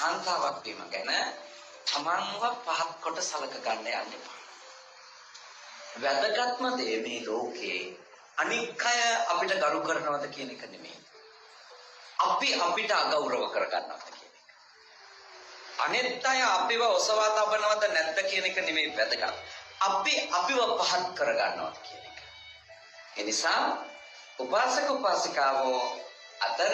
කාන්තාවක් වීම ගැන තමන්ව පහත් කොට සලක ගන්න යන්න එපා. වැදගත්ම දේ මේ ලෝකේ අනික් අය අපිට ගරු කරනවද කියන එක නෙමෙයි. අපි අපිට අගෞරව කරගන්නවද කියන එක. අනිත් අය අපිව ඔසවා තබනවද නැද්ද කියන එක නෙමෙයි වැදගත්. අපි අපිව පහත් කරගන්නවද කියන එක. ඒ නිසා උපාසක උපාසිකාවෝ අතර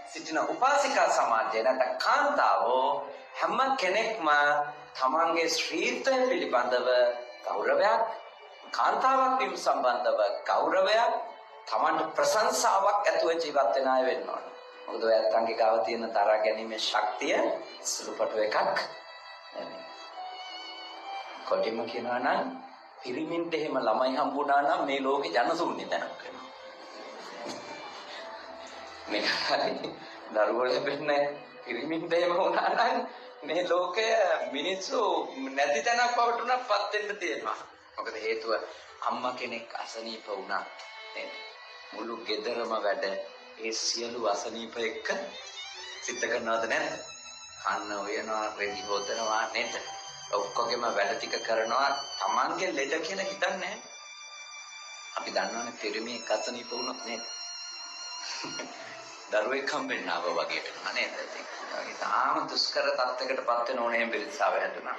සිටින උපාසිකා සමාජයේ නැත්නම් කාන්තාවෝ හැම කෙනෙක්ම තමන්ගේ ශ්‍රීත්වය පිළිබඳව ගෞරවයක්, කාන්තාවක් වීම සම්බන්ධව ගෞරවයක්, තමන්ට ප්‍රශංසාවක් ඇතුව ජීවත් වෙන අය වෙන්න ඕන. මොකද ඔය අත්ංගේ ගාව තියෙන තරහ ගැනීමේ ශක්තිය සුළුපටු එකක් නෙමෙයි. කොටිම කියනවා නම් පිරිමින්ට එහෙම ළමයි හම්බුණා නම් මේ ලෝකේ ජනශූන්‍ය තැනක් වෙනවා. මේ හරි දරුවෝ ලැබෙන්නේ පිරිමින්ට එහෙම වුණා නම් මේ ලෝකය මිනිස්සු නැති තැනක් බවට උනපත් වෙන්න තියෙනවා. මොකද හේතුව අම්මා කෙනෙක් අසනීප වුණා නේද? මුළු ගෙදරම වැඩ ඒ සියලු අසනීප එක්ක සිද්ධ කරනවද නැද්ද? කන්න උයනවා, රෙදි හොදනවා නේද? ඔක්කොගෙම වැඩ ටික කරනවා. Tamange ලෙඩ කියලා හිතන්නේ නැහැ. අපි දන්නවනේ පිරිමියෙක් අසනීප වුණොත් නේද? දරුවෙක් හම්බෙන්න ආව වගේ වෙනවා නේද? ඒක තාම දුෂ්කර තත්යකටපත් වෙන ඕනේ පිරිසාව හැදුනා.